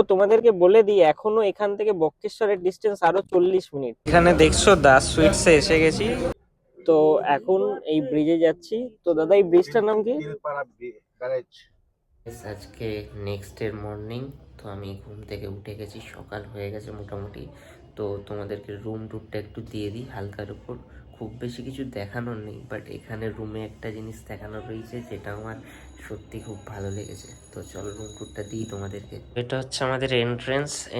তো তোমাদেরকে বলে দিই, এখনো এখান থেকে বক্রেশ্বরের ডিস্টেন্স আরো 40 মিনিট। এখানে দেখছো দাস সুইটসে এসে গেছি। তো এখন এই ব্রিজে যাচ্ছি। তো দাদা, এই ব্রিজটার নাম কি? আজকে নেক্সট ডের মর্নিং। তো আমি ঘুম থেকে উঠে গেছি, সকাল হয়ে গেছে মোটামুটি। তো তোমাদেরকে রুম টুরটা একটু দিয়ে দিই হালকার উপর। খুব বেশি কিছু দেখানোর নেই, বাট এখানে রুমে একটা জিনিস দেখানোর রয়েছে যেটা আমার সত্যি খুব ভালো লেগেছে। তো চলো রুম টুরটা দিই তোমাদেরকে। এটা হচ্ছে আমাদের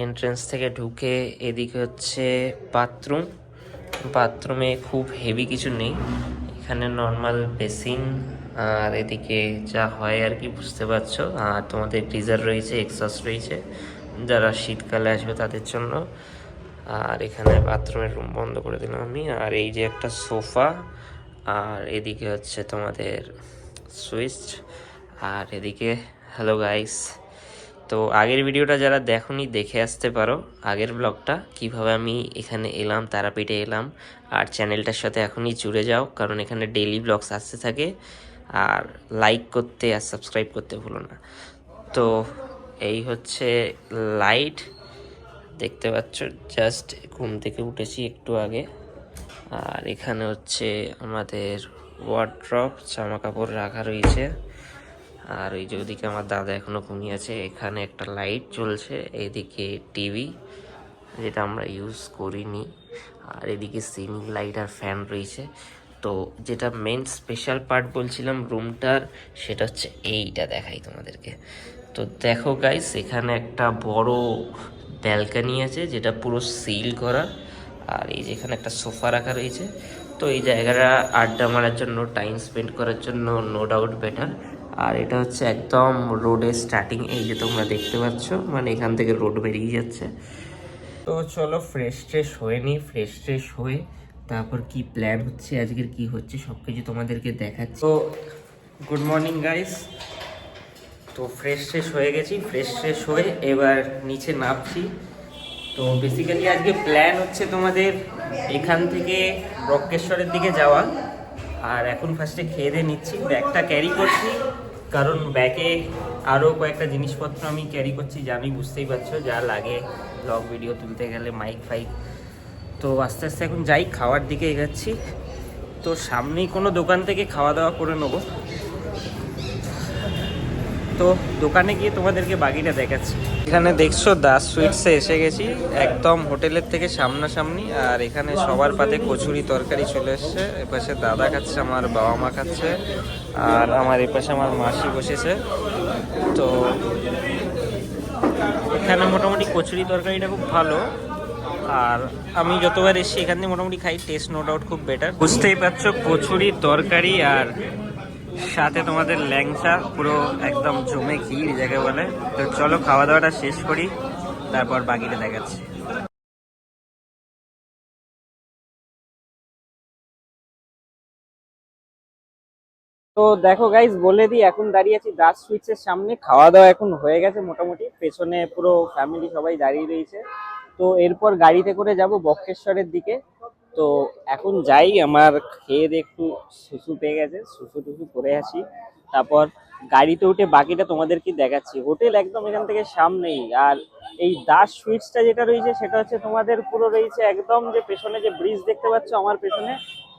এন্ট্রেন্স থেকে ঢুকে এদিকে হচ্ছে বাথরুম। বাথরুমে খুব হেভি কিছু নেই, এখানে নর্মাল বেসিন আর এদিকে যা হয় আর কি বুঝতে পারছো। আর তোমাদের গিজার রয়েছে, এক্সস্ট রয়েছে যারা শীতকালে আসবে তাদের জন্য। আর এখানে বাথরুমের রুম বন্ধ করে দিলাম আমি। আর এই যে একটা সোফা, আর এদিকে হচ্ছে তোমাদের সুইচ, আর এদিকে হ্যালো গাইস। তো আগের ভিডিওটা যারা দেখোনি দেখে আসতে পারো, আগের ব্লগটা কিভাবে আমি এখানে এলাম, তারাপীঠে এলাম। আর চ্যানেলটার সাথে এখনই জুড়ে যাও, কারণ এখানে ডেইলি ব্লগস আসতে থাকে। আর লাইক করতে আর সাবস্ক্রাইব করতে ভুলো না। তো এই হচ্ছে লাইট, দেখতে পাচ্ছ। জাস্ট ঘুম থেকে উঠেছি একটু আগে। আর এখানে হচ্ছে আমাদের ওয়ার্ড্রপ, জামা কাপড় রাখা রয়েছে। আর ওই যে ওদিকে আমার দাদা এখনো ঘুমিয়ে আছে। এখানে একটা লাইট জ্বলছে, এদিকে টিভি যেটা আমরা ইউজ করিনি। আর এদিকে সিলিং লাইট আর ফ্যান রয়েছে। তো যেটা মেন স্পেশাল পার্ট বলছিলাম রুমটার, সেটা হচ্ছে এইটা দেখাই তোমাদেরকে। তো দেখো গাইস, এখানে একটা বড় ব্যালকানি আছে যেটা পুরো সিল করা। আর এই যে এখানে একটা সোফা রাখা রয়েছে। তো এই জায়গাটা আড্ডা মারার জন্য, টাইম স্পেন্ড করার জন্য নো ডাউট বেটার। আর এটা হচ্ছে একদম রোডের স্টার্টিং, এই যে তোমরা দেখতে পাচ্ছ, মানে এখান থেকে রোড বেরিয়ে যাচ্ছে। তো চলো ফ্রেশ ট্রেশ হয়ে নিই। ফ্রেশ ট্রেশ হয়ে তারপর কি প্ল্যান হচ্ছে, আজকের কি হচ্ছে সব কিছু তোমাদেরকে দেখাচ্ছি। তো গুড মর্নিং গাইস। তো ফ্রেশ ট্রেশ হয়ে গেছি, ফ্রেশ ট্রেশ হয়ে এবার নিচে নামছি। তো বেসিক্যালি আজকে প্ল্যান হচ্ছে তোমাদের এখান থেকে বক্রেশ্বরের দিকে যাওয়া। আর এখন ফার্স্টে খেয়ে দিয়ে নিচ্ছি, ব্যাগটা ক্যারি করছি, কারণ ব্যাগে আরও কয়েকটা জিনিসপত্র আমি ক্যারি করছি, জানি বুঝতেই পারছো যা লাগে ব্লগ ভিডিও তুলতে গেলে, মাইক ফাইক। তো আস্তে আস্তে এখন যাই, খাওয়ার দিকে এগাচ্ছি। তো সামনেই কোনো দোকান থেকে খাওয়া দাওয়া করে নেবো। তো দোকানে গিয়ে তোমাদেরকে বাকিটা দেখাচ্ছি। এখানে দেখছো দাস সুইটসে এসে গেছি, একদম হোটেলের থেকে সামনাসামনি। আর এখানে সবার পাতে কচুরি তরকারি চলে এসছে। এপাশে দাদা খাচ্ছে, আমার বাবা মা খাচ্ছে, আর আমার এপাশে আমার মাসি বসেছে। তো এখানে মোটামুটি কচুরি তরকারিটা খুব ভালো। আর আমি যতবার এসেছি এখান থেকে মোটামুটি খাই, টেস্ট নো ডাউট খুব বেটার। বুঝতেই পারছো, কচুরি তরকারি আর সাথে তোমাদের ল্যাংচা, পুরো একদম জমে ক্ষীর যাকে বলে। তো চলো খাওয়া দাওয়াটা শেষ করি, তারপর বাকিটা দেখাচ্ছি। তো দেখো গাইজ, বলে দিই, এখন দাঁড়িয়ে আছি দাস সুইটসের সামনে। খাওয়া দাওয়া এখন হয়ে গেছে মোটামুটি, পেছনে পুরো ফ্যামিলি সবাই দাঁড়িয়ে রয়েছে। তো এরপর গাড়িতে করে যাব বক্রেশ্বরের দিকে। তো এখন যাই, আমার খেয়ে দিয়ে একটু শুশু পেয়ে গেছে, শুশু টুসু করে আসি, তারপর গাড়িতে উঠে বাকিটা তোমাদেরকে দেখাচ্ছি। হোটেল একদম এখান থেকে সামনেই। আর এই দাস সুইটসটা যেটা রয়েছে সেটা হচ্ছে তোমাদের পুরো রয়েছে একদম, যে পেছনে যে ব্রিজ দেখতে পাচ্ছ আমার পেছনে,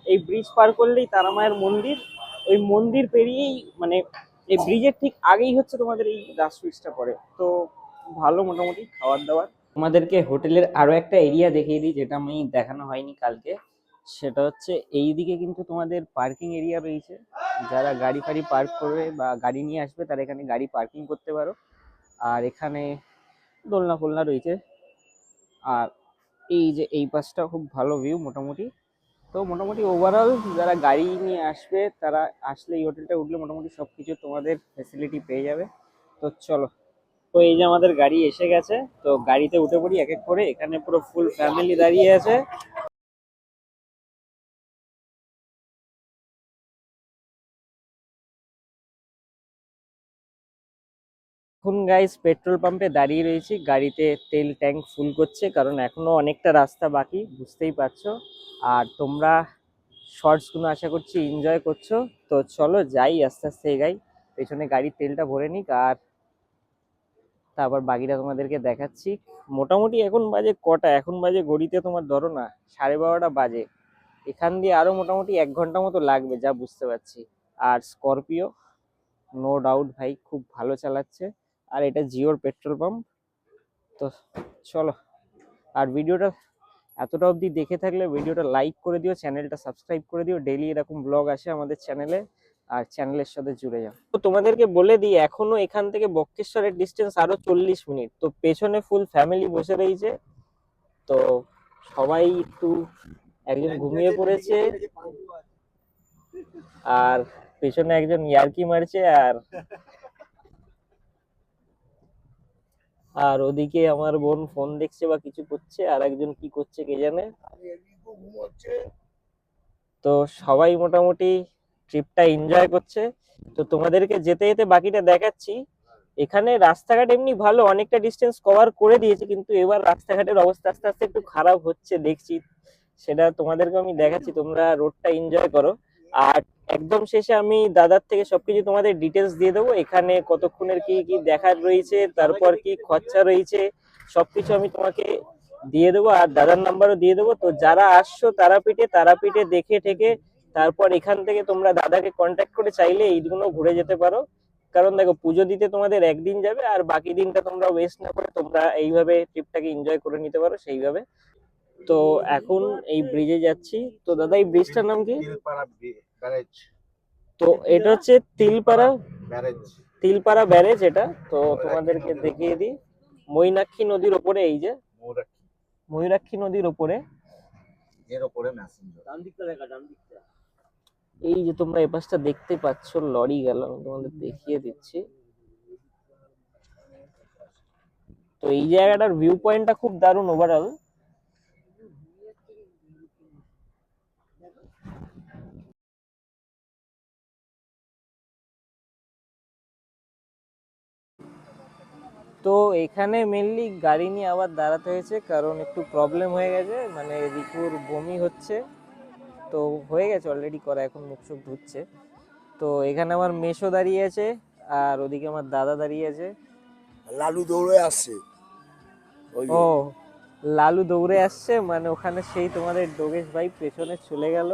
এই ব্রিজ পার করলেই তারা মায়ের মন্দির। ওই মন্দির পেরিয়েই, মানে এই ব্রিজের ঠিক আগেই হচ্ছে তোমাদের এই দাস সুইটসটা পড়ে। তো ভালো মোটামুটি খাবার দাবার। তোমাদেরকে হোটেলের আরো একটা এরিয়া দেখিয়ে দিই, যেটা আমি দেখানো হয়নি কালকে। সেটা হচ্ছে এইদিকে কিন্তু তোমাদের পার্কিং এরিয়া রয়েছে। যারা গাড়ি ফাড়ি পার্ক করবে বা গাড়ি নিয়ে আসবে তারা এখানে গাড়ি পার্কিং করতে পারো। আর এখানে দোলনা ফোলনা রয়েছে। আর এই যে এই পাশটা খুব ভালো ভিউ মোটামুটি। তো মোটামুটি ওভারঅল যারা গাড়ি নিয়ে আসবে তারা আসলে এই হোটেলটা উঠলে মোটামুটি সবকিছু তোমাদের ফেসিলিটি পেয়ে যাবে। তো চলো। তো এই যে আমাদের গাড়ি এসে গেছে, তো গাড়িতে উঠে পড়ি এক এক করে। এখানে পুরো ফুল ফ্যামিলি দাঁড়িয়ে আছে। এখন গাইস পেট্রোল পাম্পে দাঁড়িয়ে রয়েছি, গাড়িতে তেল ট্যাঙ্ক ফুল করছে, কারণ এখনো অনেকটা রাস্তা বাকি, বুঝতেই পারছো। আর তোমরা শর্টস গুলো আশা করছি এনজয় করছো। তো চলো যাই, আস্তে আস্তে এগাই, পেছনে গাড়ির তেলটা ভরে নিক। আর তারপর বাকিটা তোমাদেরকে দেখাচ্ছি। মোটামুটি এখন বাজে কটা, এখন বাজে ঘড়িতে তোমার ধরো না 12:30 বাজে। এখান দিয়ে আরো মোটামুটি 1 ঘন্টা মতো লাগবে যা বুঝতে পারছি। আর স্করপিও নো ডাউট ভাই খুব ভালো চালাচ্ছে। আর এটা জিওর পেট্রোল পাম্প। তো চলো, আর ভিডিওটা এতটা অবধি দেখে থাকলে ভিডিওটা লাইক করে দিও, চ্যানেলটা সাবস্ক্রাইব করে দিও। ডেইলি এরকম ব্লগ আসে আমাদের চ্যানেলে, আর চ্যানেলের সাথে জুড়ে যাও। তো তোমাদেরকে বলে দিই, এখনো এখান থেকে বক্রেশ্বরের ডিস্টেন্স আরো 40 মিনিট। তো পেছনে ফুল ফ্যামিলি বসে রয়েছে। তো সবাই একটু, একজন ঘুমিয়ে পড়েছে, আর পেছনে একজন ইয়ার্কি মারছে, আর আর ওদিকে আমার বোন ফোন দেখছে বা কিছু করছে, আর একজন কি করছে কে জানে। তো সবাই মোটামুটি ট্রিপটা এনজয় করছে। তো তোমাদেরকে যেতে যেতে বাকিটা দেখাচ্ছি। এখানে রাস্তাঘাট এমনি ভালো, অনেকটা ডিস্টেন্স কভার করে দিয়েছে, কিন্তু এবার রাস্তাঘাটের অবস্থা আস্তে আস্তে একটু খারাপ হচ্ছে দেখছি। সেটা তোমাদেরকে আমি দেখাচ্ছি, তোমরা রোডটা এনজয় করো। আর একদম শেষে আমি দাদার থেকে সবকিছু তোমাদের ডিটেলস দিয়ে দেবো, এখানে কতক্ষণের কি কি দেখার রয়েছে, তারপর কি খরচা রয়েছে, সবকিছু আমি তোমাকে দিয়ে দেবো। আর দাদার নাম্বারও দিয়ে দেবো। তো যারা আসছো তারাপীঠে, তারাপীঠে দেখে ঠেকে তারপর এখান থেকে তোমরা দাদাকে কন্ট্যাক্ট করে চাইলে এইগুলো ঘুরে যেতে পারো। কারণ দেখো, পুজো দিতে তোমাদের একদিন যাবে, আর বাকি দিনটা তোমরা ওয়েস্ট না করে তোমরা এইভাবে ট্রিপটাকে এনজয় করে নিতে পারো সেইভাবে। তো এখন এই ব্রিজে যাচ্ছি। তো দাদা, এই ব্রিজটার নাম কি? তো এটা হচ্ছে তিলপাড়া, তিলপাড়া ব্যারেজ এটা। তো তোমাদেরকে দেখিয়ে দিই, মৈনাক্ষী নদীর ওপরে, এই যে ময়ূরাক্ষী নদীর ওপরে, এই যে তোমরা এই পাশটা দেখতে পাচ্ছ লরি গেল, আমি তোমাদের দেখিয়ে দিচ্ছি। তো এই জায়গাটার ভিউ পয়েন্টটা খুব দারুণ ওভারঅল। তো এখানে মেনলি গাড়ি নিয়ে আবার দাঁড়াতে হয়েছে, কারণ একটু প্রবলেম হয়ে গেছে, মানে রিকুর বমি হচ্ছে। তো হয়ে গেছে অলরেডি করা, এখন মুখ চোখ ধুচ্ছে। তো এখানে আমার মেশো দাঁড়িয়ে আছে, আর ওদিকে আমার দাদা দাঁড়িয়ে আছে। লালু দৌড়ে আসছে। ও, লালু দৌড়ে আসছে, মানে ওখানে সেই তোমাদের ডোগেশ ভাই পেছনে চলে গেল।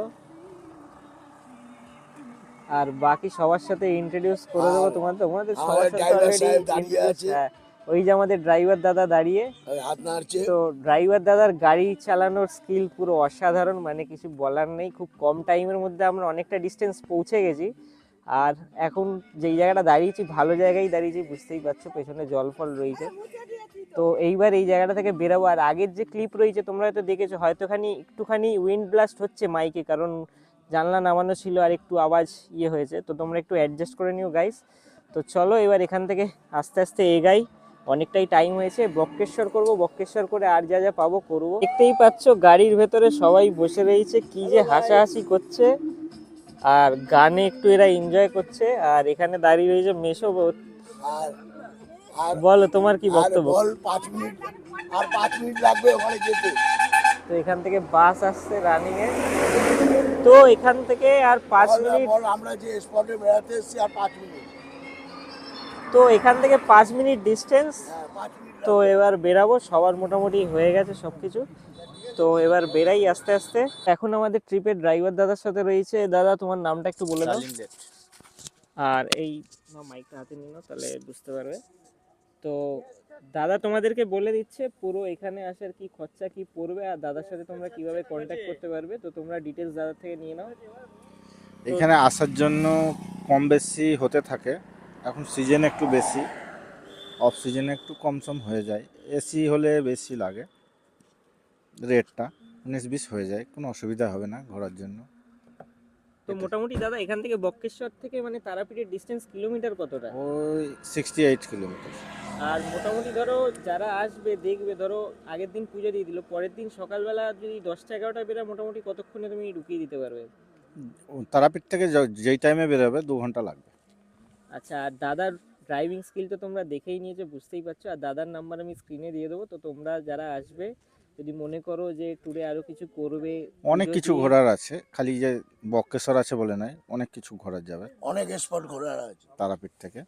আর বাকি সবার সাথে ইন্ট্রোডিউস করে দেবো তোমাদের, তোমাদের সবার সাথে অলরেডি ইন্ট্রোডিউস। হ্যাঁ, ওই যে আমাদের ড্রাইভার দাদা দাঁড়িয়ে হাত নাড়ছে। তো ড্রাইভার দাদার গাড়ি চালানোর স্কিল পুরো অসাধারণ, মানে কিছু বলার নেই। খুব কম টাইমের মধ্যে আমরা অনেকটা ডিস্টেন্স পৌঁছে গেছি। আর এখন যেই জায়গাটা দাঁড়িয়েছি, ভালো জায়গায় দাঁড়িয়েছি, বুঝতেই পারছো পেছনে জল ফল রয়েছে। তো এইবার এই জায়গাটা থেকে বেরাবো। আর আগের যে ক্লিপ রয়েছে তোমরা হয়তো দেখেছো, হয়তো একটুখানি উইন্ড ব্লাস্ট হচ্ছে মাইকে, কারণ জানলা নামানো ছিল আর একটু আওয়াজ হয়েছে। তো তোমরা একটু অ্যাডজাস্ট করে নিও গাইস। তো চলো এবার এখান থেকে আস্তে আস্তে এগাই, অনেকটাই টাইম হয়েছে। বক্রেশ্বর করব, বক্রেশ্বর করে আর যা যা পাবো করবো। দেখতেই পাচ্ছ গাড়ির ভেতরে সবাই বসে রয়েছে, কি যে হাসাহাসি করছে, আর গানে একটু এরা এনজয় করছে। আর এখানে দাঁড়িয়ে রয়েছে মেশো। আর আর বলো তোমার কি আর বক্তব্য। বল 5 মিনিট, আর 5 মিনিট লাগবে ওখানে যেতে। তো এখান থেকে বাস আসছে রানিং এ। তো এখান থেকে আর 5 মিনিট, বল আমরা যে স্পটে বেড়াতে এসেছি আর 5 মিনিট। তো এখান থেকে 5 মিনিট ডিস্টেন্স। হ্যাঁ 5 মিনিট তো লাগবে। এবার বেরাবো, সবার মোটামুটি হয়ে গেছে সবকিছু। তো এবার বেরাই আস্তে আস্তে। এখন আমাদের ট্রিপের ড্রাইভার দাদার সাথে রয়েছে। দাদা, তোমার নামটা একটু বলে দাও। আর এই মাইকটা হাতে নিয়ে নাও, তাহলে বুঝতে পারবে। তো দাদা তোমাদেরকে বলে দিচ্ছে পুরো এখানে আসার কি খরচা কি পড়বে, আর দাদার সাথে তোমরা কিভাবে কন্ট্যাক্ট করতে পারবে। তো তোমরা ডিটেলস দাদার থেকে নিয়ে নাও। এখানে আসার জন্য কম বেশি হতে থাকে। এখন সিজনে একটু বেশি, অফ সিজনে একটু কম সম হয়ে যায়। এসি হলে বেশি লাগে রেটটা, 19-20 হয়ে যায়, কোনো অসুবিধা হবে না ঘোরার জন্য। তো মোটামুটি দাদা এখান থেকে বক্রেশ্বর থেকে মানে তারাপীঠের ডিস্টেন্স কিলোমিটার কতটা? ওই 68 কিলোমিটার। আর মোটামুটি ধরো যারা আসবে দেখবে, ধরো আগের দিন পুজো দিয়ে দিল, পরের দিন সকালবেলা যদি 10টা 11টা বেরা, মোটামুটি কতক্ষণে তুমি ঢুকিয়ে দিতে পারবে? তারাপীঠ থেকে যেই টাইমে বেরোবে 2 ঘন্টা লাগবে। আচ্ছা, আর দাদার ড্রাইভিং স্কিল তো তোমরা দেখেই নিয়েছো, বুঝতেই পারছো। আর দাদার নাম্বার আমি স্ক্রিনে দিয়ে দেবো। তো তোমরা যারা আসবে, যদি মনে করো যে ট্যুরে আরো কিছু করবে, অনেক কিছু ঘোরার আছে, খালি যে বক্রেশ্বর আছে বলে নয়, অনেক কিছু ঘোরার যাবে অনেক স্পট ঘোরার আছে তারাপীঠ থেকে।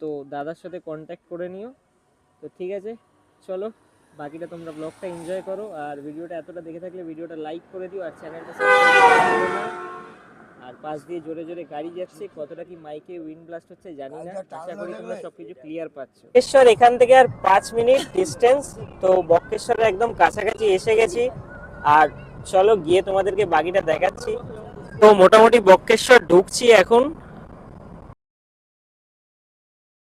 তো দাদার সাথে কন্ট্যাক্ট করে নিও। তো ঠিক আছে, চলো বাকিটা তোমরা ব্লগটা এনজয় করো, আর ভিডিওটা এতটা দেখে থাকলে ভিডিওটা লাইক করে দিও, আর চ্যানেলটা সাবস্ক্রাইব করতে ভুলো না। আর পাশ দিয়ে জোরে জোরে গাড়ি যাচ্ছে, কতটা কি মাইকে উইন্ড ব্লাস্ট হচ্ছে জানি না, আশা করি তোমরা সবকিছু ক্লিয়ার পাচ্ছ। বক্রেশ্বর এখান থেকে আর 5 মিনিট ডিস্টেন্স, তো বক্রেশ্বরের একদম কাছাকাছি এসে গেছি। আর চলো গিয়ে তোমাদেরকে বাকিটা দেখাচ্ছি। তো মোটামুটি বক্রেশ্বর ঢুকছি এখন,